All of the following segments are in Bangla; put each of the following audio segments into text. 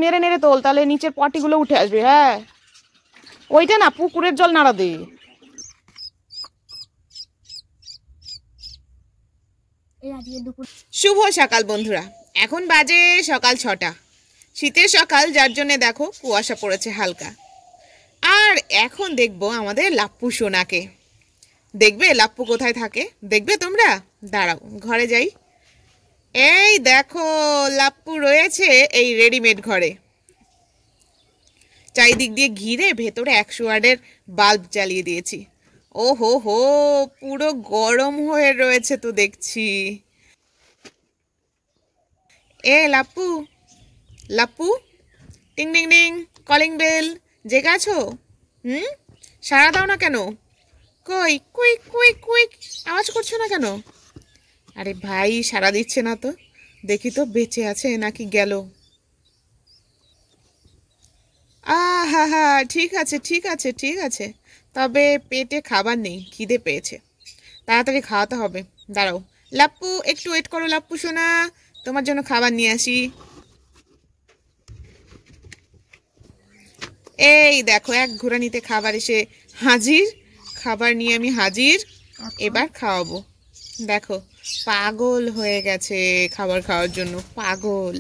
নেড়ে নেড়ে তোল, তাহলে নিচের পটিগুলো উঠে আসবে। হ্যাঁ, ওইটা না, পুকুরের জল নাড়া দে। শুভ সকাল বন্ধুরা, এখন বাজে সকাল 6টা। শীতের সকাল, যার জন্য দেখো কুয়াশা পড়েছে হালকা। আর এখন দেখবো আমাদের লাপ্পু সোনাকে। দেখবে লাপ্পু কোথায় থাকে? দেখবে তোমরা? দাঁড়াও, ঘরে যাই। এই দেখো, লাপ্পু রয়েছে এই রেডিমেড ঘরে। চারিদিক দিয়ে ঘিরে ভেতরে 100 ওয়াটের বাল্ব জ্বালিয়ে দিয়েছি। ও হো হো, পুরো গরম হয়ে রয়েছে তো দেখছি। এ লাপ্পু, লাপ্পু, টিং টিং টিং, কলিং বেল, জেগে আছো? সাড়া দাও না কেন? কই কুইক কুইক কুইক আওয়াজ করছো না কেন? আরে ভাই, সাড়া দিচ্ছে না তো। দেখি তো বেঁচে আছে নাকি গেল। হা হা, ঠিক আছে ঠিক আছে ঠিক আছে, তবে পেটে খাবার নেই, খিদে পেয়েছে, তাড়াতাড়ি খাওয়াতে হবে। দাঁড়াও লাপ্পু, একটু ওয়েট করো লাপ্পু সোনা, তোমার জন্য খাবার নিয়ে আসি। এই দেখো, এক ঘোরানিতে খাবার এসে হাজির। খাবার নিয়ে আমি হাজির, এবার খাওয়াবো। দেখো, পাগল হয়ে গেছে খাবার খাওয়ার জন্য, পাগল।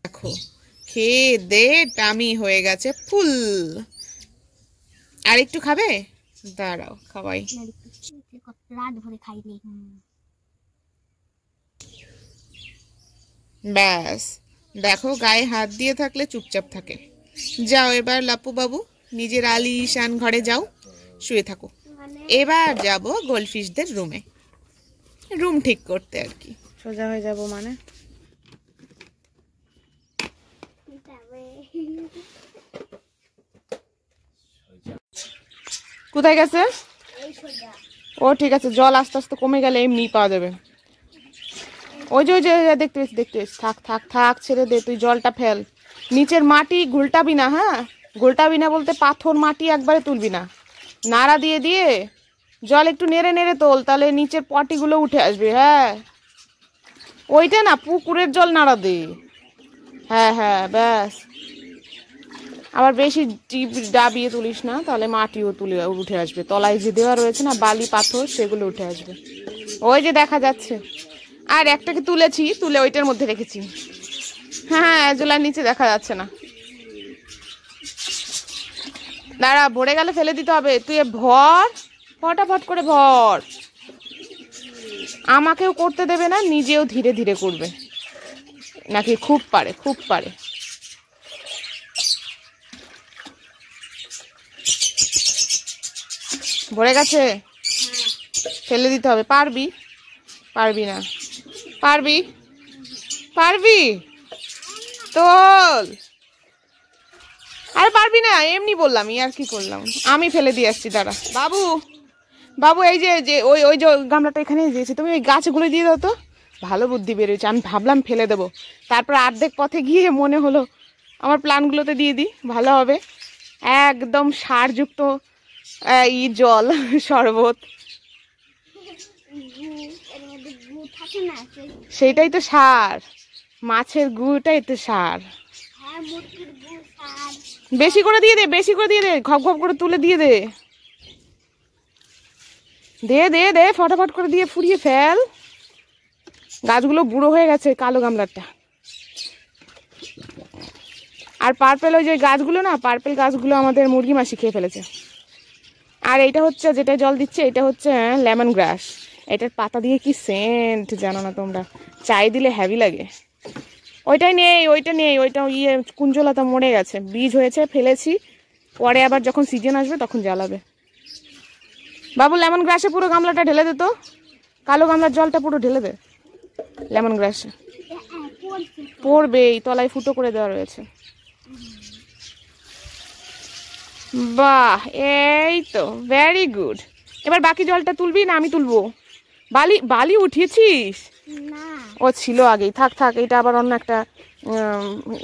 দেখো, খেয়ে দে টামি হয়ে গেছে ফুল। আর একটু খাবে? দাঁড়াও খাওয়াই। ব্যাস, দেখো গায়ে হাত দিয়ে থাকলে চুপচাপ থাকে। যাও এবার লাপ্পু বাবু, নিজের আলিশান ঘরে যাও, শুয়ে থাকো। এবার যাব গোল্ডফিশদের রুমে, রুম ঠিক করতে আর কি। সোজা হয়ে যাব মানে? কোথায় গেছে? ও ঠিক আছে, জল আস্তে আস্তে কমে গেলে এমনি পাওয়া যাবে। ওই যে দেখতে পেয়েছি দেখতে পেয়েছি। থাক থাক থাক, ছেড়ে দে, তুই জলটা ফেল। নিচের মাটি ঘুলটাবি না। হ্যাঁ, ঘুলটাবি না বলতে পাথর মাটি একবারে তুলবি না, নাড়া দিয়ে দিয়ে জল একটু নেড়ে নেড়ে তোল, তাহলে নিচের পটিগুলো উঠে আসবে। হ্যাঁ, ওইটা না, পুকুরের জল নাড়া দে। হ্যাঁ হ্যাঁ, ব্যাস। আবার বেশি ডাবিয়ে তুলিস না, তাহলে মাটিও তুলে উঠে আসবে। তলায় যে দেওয়া রয়েছে না বালি পাথর, সেগুলো উঠে আসবে। ওই যে দেখা যাচ্ছে। আর একটাকে তুলেছি, তুলে ওইটার মধ্যে রেখেছি। হ্যাঁ, জলার নিচে দেখা যাচ্ছে না। দাঁড়া, ভরে গেলে ফেলে দিতে হবে। তুই ভর, ফটাফট করে ভর। আমাকেও করতে দেবে না, নিজেও ধীরে ধীরে করবে নাকি? খুব পারে, খুব পারে। ভরে গেছে, ফেলে দিতে হবে। পারবি? পারবি না? পারবি? পারবি? তোল। আরে পারবি না, এমনি বললাম, আর কি করলাম। আমি ফেলে দিয়ে আসছি, দাঁড়া। বাবু, বাবু, এই যে ওই ওই যে গামলাটা এখানে দিয়েছি, তুমি ওই গাছগুলো দিয়ে দাও তো। ভালো বুদ্ধি বেরিয়েছে। আমি ভাবলাম ফেলে দেবো, তারপর অর্ধেক পথে গিয়ে মনে হলো আমার প্লান্টগুলোতে দিয়ে দিই, ভালো হবে। একদম সারযুক্ত জল, শরবত। সেইটাই তো সার, মাছের গুটাই তো সার। বেশি করে দিয়ে দে, বেশি করে দিয়ে দে, ঘপ ঘপ করে তুলে দিয়ে দে। দে দে দে, ফটাফট করে দিয়ে ফুরিয়ে ফেল। গাছগুলো বুড়ো হয়ে গেছে, কালো গামলাটা। আর পার্পেল ওই যে গাছগুলো না, পার্পেল গাছগুলো আমাদের মুরগি মাসি খেয়ে ফেলেছে। আর এইটা হচ্ছে, যেটা জল দিচ্ছে, এটা হচ্ছে লেমন গ্রাস। এটার পাতা দিয়ে কি সেন্ট জানো না তোমরা? চাই দিলে হেভি লাগে। ওইটাই নেই, ওইটা নেই, ওইটা কুঞ্জলতা মরে গেছে, বীজ হয়েছে, ফেলেছি। পরে আবার যখন সিজন আসবে তখন জ্বালাবে। বাবু, লেমন গ্রাসে পুরো গামলাটা ঢেলে দে তো, কালো গামলার জলটা পুরো ঢেলে দে লেমন গ্রাসে। পড়বে, এই তলায় ফুটো করে দেওয়া রয়েছে। বাহ, এই তো ভেরি গুড। এবার বাকি জলটা তুলবি না আমি তুলবো? বালি বালি উঠিয়েছিস? ও ছিল আগেই, থাক থাক, এটা আবার অন্য একটা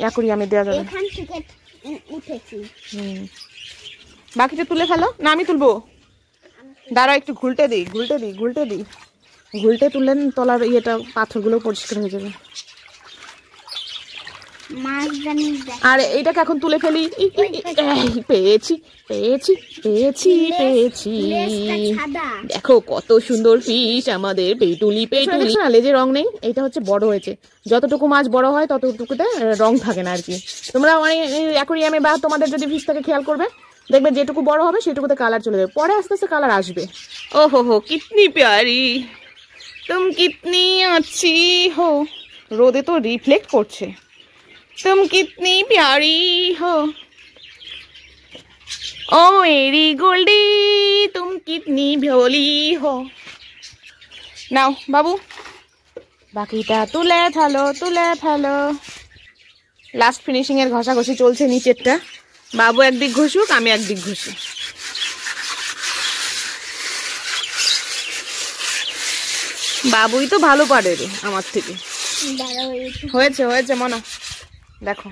অ্যাকোরিয়ামে দেওয়া যাবে। বাকিটা তুলে ফেলো না আমি তুলবো? দাঁড়াও একটু ঘুলটে দিই, ঘুলটে তুললেন তলার ইয়েটা, পাথরগুলো পরিষ্কার হয়ে যাবে। আর এইটাকে এখন তুলে ফেলি। পেয়েছি পেয়েছি পেয়েছি পেয়েছি, দেখো কত সুন্দর ফিশ আমাদের পেটুলি। লেজে রং নেই, এটা হচ্ছে বড় হয়েছে। যতটুকু মাছ বড় হয় ততটুকুতে রং থাকে না আর কি। তোমরা অ্যাকোরিয়ামে বা তোমাদের যদি ফিশ থেকে খেয়াল করবে, দেখবে যেটুকু বড় হবে সেটুকুতে কালার চলে যাবে, পরে আস্তে আস্তে কালার আসবে। ও হো কিতনি প্যারি তুম, কিতনি আচ্ছি হো। রোদে তো রিফ্লেক্ট করছে। तुम कितनी प्यारी हो ओ मेरी गोल्डी, तुम कितनी भोली हो। नाও বাবু, বাকিটা তুলে ফেলো। লাস্ট ফিনিশিং এর ঘষাঘষি চলছে নিচেরটা। বাবু একদিক ঘষুক, আমি একদিক ঘষি। বাবুই তো ভালো পারে রে আমার থেকে। হয়েছে হয়েছে মনা, দেখো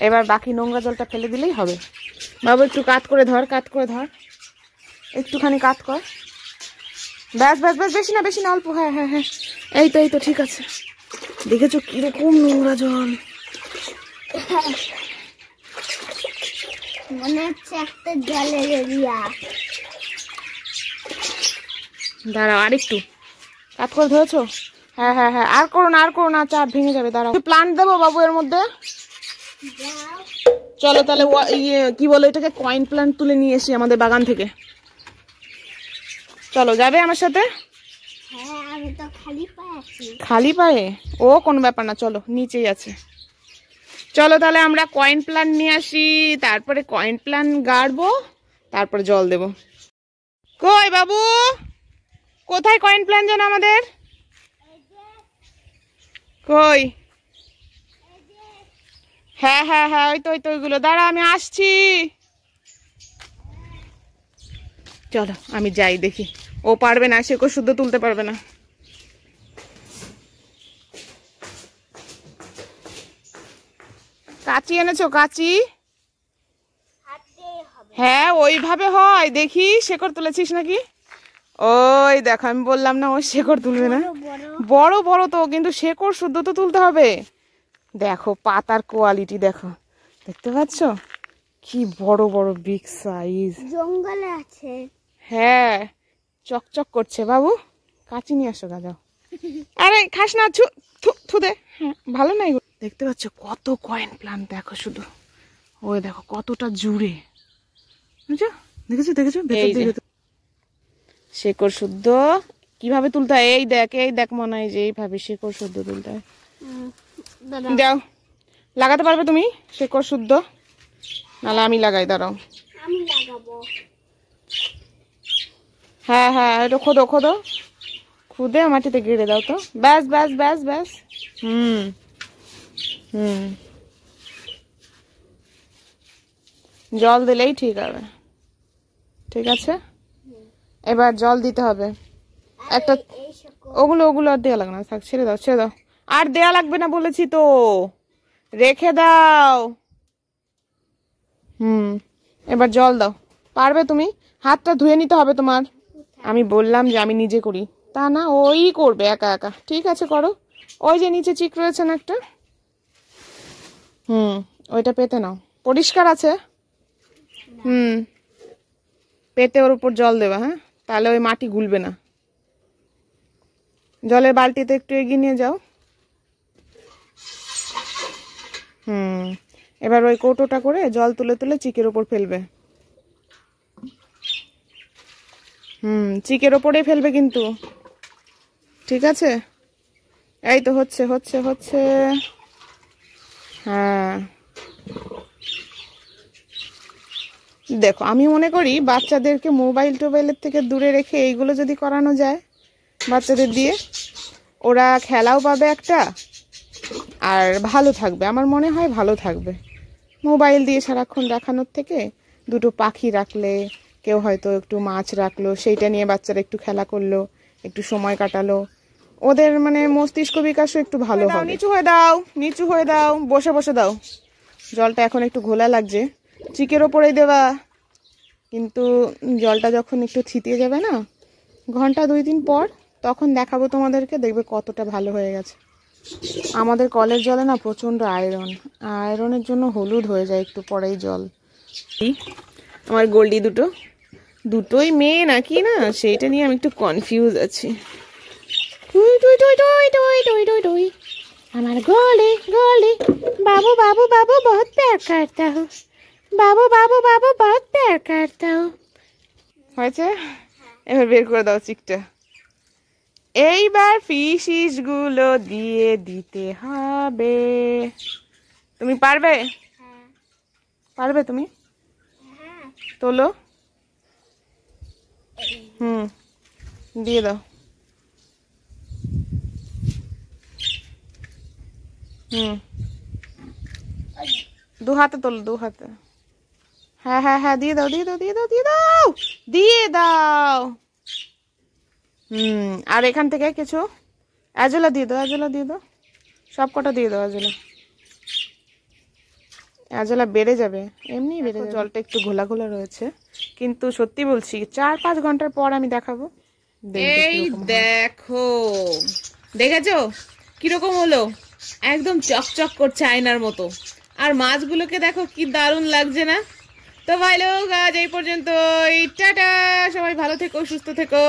এবার বাকি নোংরা জলটা ফেলে দিলেই হবে। বাবু একটু কাত করে ধর, একটুখানি কাত কর। ব্যাস ব্যাস ব্যাস, বেশি না অল্প। হ্যাঁ হ্যাঁ হ্যাঁ, এই তো ঠিক আছে। দেখেছো কিরকম নোংরা জল, মনে হচ্ছে একটা জলের এরিয়া। দাঁড়াও আরেকটু কাত করে ধরেছো? হ্যাঁ হ্যাঁ হ্যাঁ, আর করো না, চাপ ভেঙে যাবে। দাঁড়াও, প্লান্ট দেবো বাবু এর মধ্যে। চলো তাহলে কি বলো এটাকে, কয়েন প্লান্ট তুলে নিয়ে এসি আমাদের বাগান থেকে। চলো, যাবে আমার সাথে? আমি তো খালি পায়ে আছি। খালি পায়ে? ও কোনো ব্যাপার না, চলো নিচেই আছে। চলো তাহলে আমরা কয়েন প্লান্ট নিয়ে আসি, তারপরে কয়েন প্লান্ট গাড়বো, তারপরে জল দেব। কই বাবু, কোথায় কয়েন প্লান্ট যেন আমাদের? কই? হ্যাঁ হ্যাঁ হ্যাঁ, ওই তো ওইগুলো। দাঁড়া আমি আসছি। চলো আমি যাই দেখি। ও পারবে না, সে শুদ্ধ তুলতে পারবে না। কাঁচি এনেছো? কাঁচি? হ্যাঁ ওইভাবে হয়, দেখি শেকড় তুলেছিস নাকি। ওই দেখো, আমি বললাম না ও শেকড় তুলবে না। বড় বড় তো, কিন্তু শেকড় শুদ্ধ তো তুলতে হবে। দেখো পাতার কোয়ালিটি দেখো, দেখতে পাচ্ছ কি বড় বড় বিগ সাইজ। জঙ্গলে আছে। হ্যাঁ চকচক করছে। বাবু কাঁচি নিয়ে আসো, গাজাও। আরে খাস না, থু দে। হ্যাঁ ভালো নাই। দেখতে পাচ্ছ কত কয়েন প্লান্ট, দেখো শুধু। ওই দেখো কতটা জুড়ে, বুঝছো? দেখেছো শেকড় শুদ্ধ কিভাবে তুলতে হয়। এই দেখ মনে হয় যে এইভাবে শেকড় শুদ্ধ তুলতে হয়। যাও, লাগাতে পারবে তুমি শেকড় শুদ্ধ? নাহলে আমি লাগাই, দাঁড়াও। আমি লাগাবো। হ্যাঁ হ্যাঁ, এটা খোদো খুদে মাটিতে গেড়ে দাও তো। ব্যাস ব্যাস ব্যাস ব্যাস। জল দিলেই ঠিক হবে। ঠিক আছে, এবার জল দিতে হবে একটা। ওগুলো আর দেওয়া লাগবে না, থাক, ছেড়ে দাও। আর দেয়া লাগবে না বলেছি তো, রেখে দাও। এবার জল দাও। পারবে তুমি? হাতটা ধুয়ে নিতে হবে তোমার। আমি বললাম যে আমি নিজে করি, তা না, ওই করবে একা একা। ঠিক আছে করো। ওই যে নিচে চিক রয়েছে না একটা, ওইটা পেতে নাও। পরিষ্কার আছে? পেতে ওর উপর জল দেবা। হ্যাঁ, তাহলে ওই মাটি গুলবে না। জলের বালতিতে একটু এগিয়ে নিয়ে যাও। এবার ওই কৌটোটা করে জল তুলে তুলে চিকের ওপর ফেলবে। চিকের ওপরে ফেলবে কিন্তু, ঠিক আছে? এই তো হচ্ছে। হ্যাঁ দেখো, আমি মনে করি বাচ্চাদেরকে মোবাইলের থেকে দূরে রেখে এইগুলো যদি করানো যায় বাচ্চাদের দিয়ে, ওরা খেলাও পাবে একটা, আর ভালো থাকবে, আমার মনে হয় ভালো থাকবে। মোবাইল দিয়ে সারাক্ষণ দেখানোর থেকে দুটো পাখি রাখলে, কেউ হয়তো একটু মাছ রাখলো, সেইটা নিয়ে বাচ্চারা একটু খেলা করলো, একটু সময় কাটালো, ওদের মানে মস্তিষ্ক বিকাশও একটু ভালো হবে। নিচু হয়ে দাও, নিচু হয়ে দাও, বসে বসে দাও। জলটা এখন একটু ঘোলা লাগছে, চিকের ওপরেই দেওয়া, কিন্তু জলটা যখন একটু ছিটিয়ে যাবে না, ঘন্টা 2-3 পর, তখন দেখাবো তোমাদেরকে, দেখবে কতটা ভালো হয়ে গেছে। আমাদের কলের জলে না প্রচণ্ড আয়রন, আয়রনের জন্য হলুদ হয়ে যায় একটু পরেই জল। আমার গোল্ডি দুটোই মেয়ে নাকি না, সেইটা নিয়ে আমি একটু কনফিউজ আছি। টুই টুই টুই টুই টুই টুই টুই টুই, আমার গোল্ডি গোল্ডি, বাবু বাবু বাবু বহুত প্যার করতা হো, বাবু বাবু বাবু বহুত প্যার করতা হো। হয়েছে, এবার বের করে দাও চিকটা। এইবার ফিশ গুলো দিয়ে দিতে হবে। তুমি পারবে? পারবে তুমি? তোলো। দিয়ে দাও। দু হাতে তোলো, দু হাতে। হ্যাঁ হ্যাঁ হ্যাঁ, দিয়ে দাও দিয়ে দাও দিয়ে দাও দিয়ে দাও দিয়ে দাও। আর এখান থেকে কিছু অ্যাজোলা দিয়ে দাও, অ্যাজোলা দিয়ে দাও, সব কটা দিয়ে দাও অ্যাজোলা। অ্যাজোলা বেড়ে যাবে, এমনি বেড়ে যাবে। জলটা একটু ঘোলা ঘোলা রয়েছে, কিন্তু সত্যি বলছি 4-5 ঘন্টার পর আমি দেখাবো। এই দেখো, দেখেছো কিরকম হলো, একদম চকচক করছে আয়নার মতো। আর মাছগুলোকে দেখো কি দারুণ লাগছে না? তো ভাই লোক, আজ এই পর্যন্তই, টাটা, সবাই ভালো থেকো, সুস্থ থেকো।